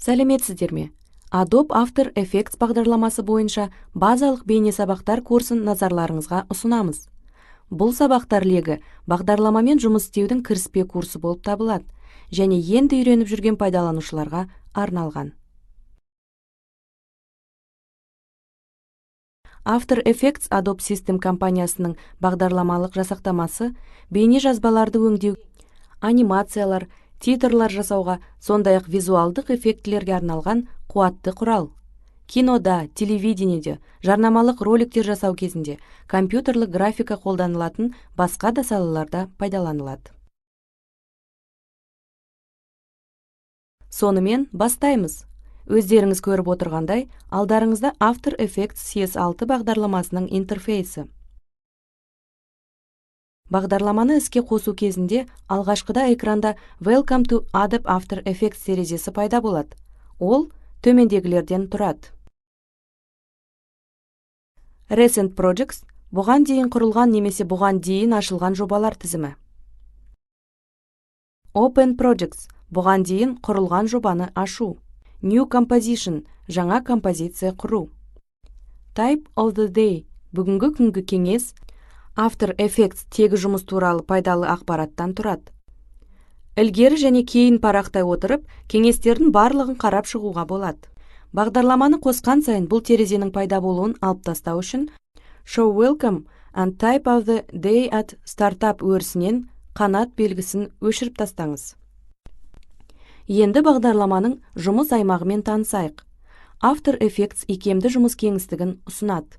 Сәлеметсіздер ме? Adobe After Effects бағдарламасы бойынша базалық бейне сабақтар курсын назарларыңызға ұсынамыз. Бұл сабақтар легі бағдарламамен жұмыс істеудің кіріспе курсы болып табылады және енді үйреніп жүрген пайдаланушыларға арналған. After Effects Adobe System компаниясының бағдарламалық жасақтамасы бейне жазбаларды өңдеу, анимациялар, титрлар жасауға, сондай-ақ визуалдық эффектілерге арналған қуатты құрал. Кинода, телевидениеде, жарнамалық роликтер жасау кезінде компьютерлік графика қолданылатын басқа да салаларда пайдаланылады. Сонымен бастаймыз. Өздеріңіз көріп отырғандай, алдарыңызда After Effects CS6 бағдарламасының интерфейсі. Бағдарламаны іске қосу кезінде алғашқыда экранда Welcome to Adobe After Effects терезесі пайда болады. Ол төмендегілерден тұрады. Recent Projects – бұған дейін құрылған немесе бұған дейін ашылған жобалар тізімі. Open Projects – бұған дейін құрылған жобаны ашу. New Composition – жаңа композиция құру. Type of the Day – бүгінгі күнгі кеңес. After Effects тегі жұмыс туралы пайдалы ақпараттан тұрады. Ілгері және кейін парақтай отырып, кеңестердің барлығын қарап шығуға болады. Бағдарламаны қосқан сайын бұл терезенің пайда болуын алып тастау үшін Show Welcome and Type of the Day at Startup өрісінен қанат белгісін өшіріп тастаңыз. Енді бағдарламаның жұмыс аймағымен танысайық. After Effects икемді жұмыс кеңістігін ұсынады.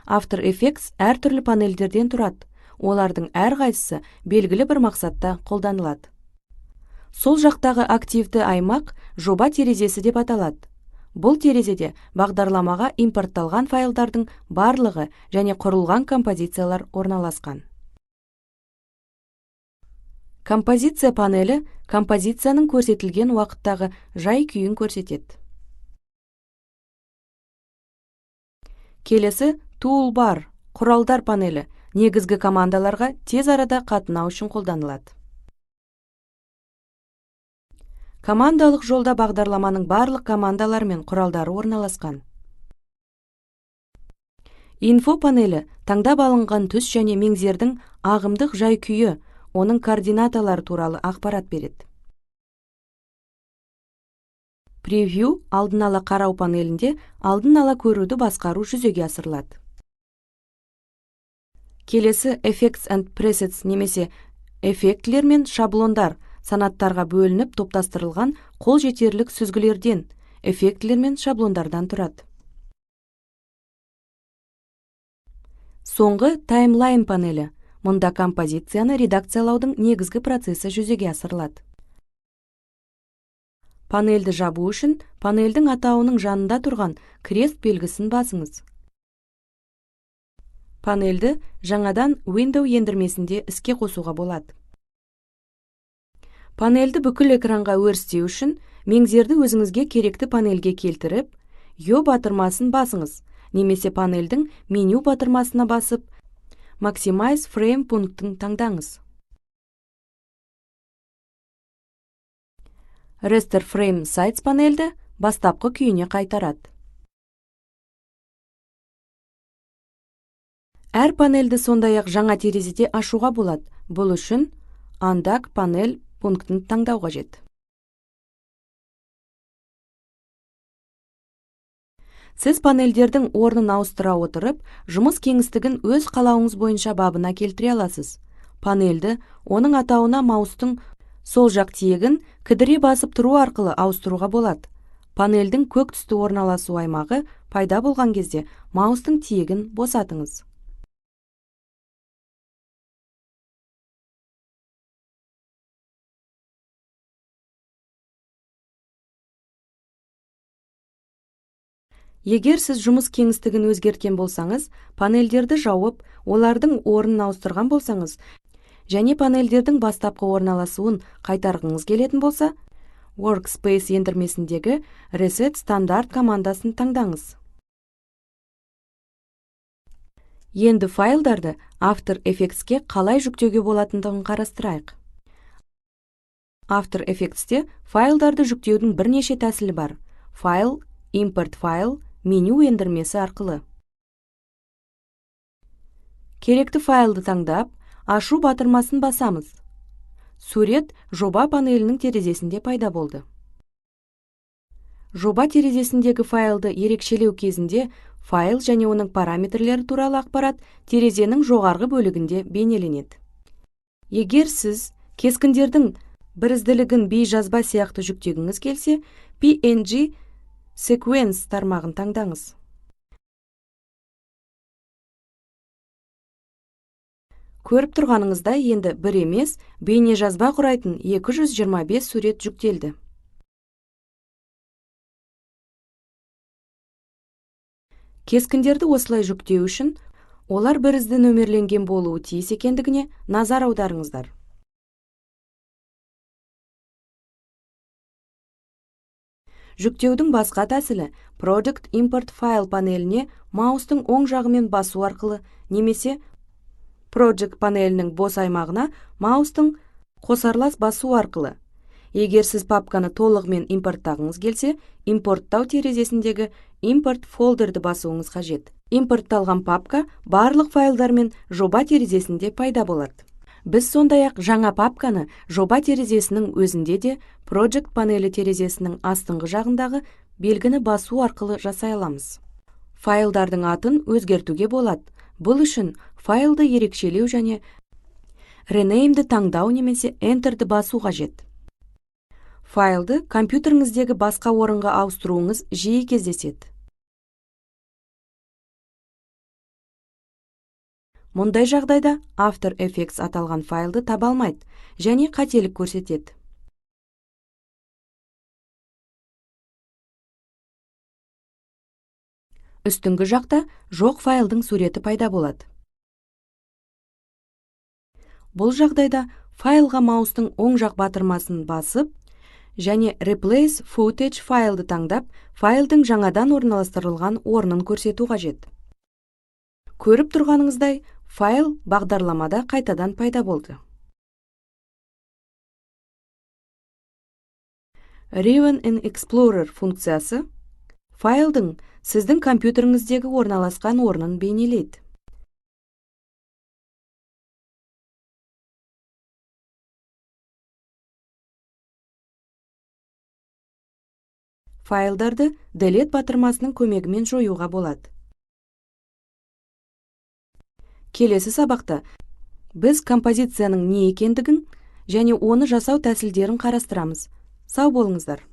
After Effects әртүрлі панельдерден тұрады. Олардың әрқайсысы белгілі бір мақсатта қолданылады. Сол жақтағы активті аймақ жоба терезесі деп аталады. Бұл терезеде бағдарламаға импортталған файлдардың барлығы және құрылған композициялар орналасқан. Композиция панелі композицияның көрсетілген уақыттағы жай-күйін көрсетеді. Келесі Toolbar, құралдар панелі, негізгі командаларға тез арада қатынау үшін қолданылады. Командалық жолда бағдарламаның барлық командалар мен құралдары орналасқан. Info панелі таңдап алынған түс және меңзердің ағымдық жай-күйі, оның координаталары туралы ақпарат береді. Preview алдын ала қарау панелінде алдын ала көруді басқару жүзеге асырылады. Келесі Effects and Presets немесе эффектілер мен шаблондар санаттарға бөлініп топтастырылған қолжетерлік сүзгілерден, эффектілер мен шаблондардан тұрады. Соңғы Timeline панелі. Мұнда композицияны редакциялаудың негізгі процесі жүзеге асырылады. Панельді жабу үшін панельдің атауының жанында тұрған крест белгісін басыңыз. Панельді жаңадан Window ендірмесінде іске қосуға болады. Панельді бүкіл экранға өрістеу үшін меңзерді өзіңізге керекті панельге келтіріп, Yo батырмасын басыңыз, немесе панельдің меню батырмасына басып, Maximize Frame пунктін таңдаңыз. Restore Frame Size панельді бастапқы күйіне қайтарады. Әр панельді сондай-ақ жаңа терезеде ашуға болады. Бұл үшін Undock панель пунктін таңдау қажет. Сіз панельдердің орнын ауыстыра отырып, жұмыс кеңістігін өз қалауыңыз бойынша бабына келтіре аласыз. Панельді оның атауына маустың сол жақ тиегін кідіре басып тұру арқылы ауыстыруға болады. Панельдің көк түсті орналасу аймағы пайда болған кезде маустың тиегін босатыңыз. Егер сіз жұмыс кеңістігін өзгерткен болсаңыз, панельдерді жауып, олардың орнын ауыстырған болсаңыз, және панельдердің бастапқы орналасуын қайтарғыңыз келетін болса, Workspace ендірмесіндегі Reset стандарт командасын таңдаңыз. Енді файлдарды After Effects'ке қалай жүктеуге болатындығын қарастырайық. After Effects'те файлдарды жүктеудің бірнеше тәсілі бар. Файл, импорт файл, меню ендірмесі арқылы. Керекті файлды таңдап, ашу батырмасын басамыз. Сурет жоба панелінің терезесінде пайда болды. Жоба терезесіндегі файлды ерекшелеу кезінде файл және оның параметрлері туралы ақпарат терезенің жоғарғы бөлігінде бейнеленеді. Егер сіз кескіндердің бірізділігін бейжазба сияқты жүктегіңіз келсе, PNG Sequence тармағын таңдаңыз. Көріп тұрғаныңызда енді бір емес, бейне жазба құрайтын 225 сурет жүктелді. Кескіндерді осылай жүктеу үшін, олар бірізді нөмірленген болуы тиіс екендігіне назар аударыңыздар. Жүктеудің басқа тәсілі Project Import File панеліне маустың оң жағымен басу арқылы немесе Project панелінің бос аймағына маустың қосарлас басу арқылы. Егер сіз папканы толығымен импорттағыңыз келсе, импорттау терезесіндегі импорт фолдерді басуыңыз қажет. Импортталған папка барлық файлдармен жоба терезесінде пайда болады. Біз сондай-ақ жаңа папканы жоба терезесінің өзінде де Project панелі терезесінің астыңғы жағындағы белгіні басу арқылы жасай аламыз. Файлдардың атын өзгертуге болады. Бұл үшін файлды ерекшелеу және Rename'ді таңдау немесе Enter'ді басу қажет. Файлды компьютеріңіздегі басқа орынға ауыстыруыңыз жиі кездеседі. Мұндай жағдайда After Effects аталған файлды таба алмайды және қателік көрсетеді. Үстіңгі жақта жоқ файлдың суреті пайда болады. Бұл жағдайда файлға маустың оң жақ батырмасын басып және Replace Footage файлды таңдап, файлдың жаңадан орналастырылған орнын көрсету қажет. Көріп тұрғаныңыздай, файл бағдарламада қайтадан пайда болды. Review in Explorer функциясы файлдың сіздің компьютеріңіздегі орналасқан орнын бейнелейді. Файлдарды Delete батырмасының көмегімен жоюға болады. Келесі сабақта біз композицияның не екендігін және оны жасау тәсілдерін қарастырамыз. Сау болыңыздар.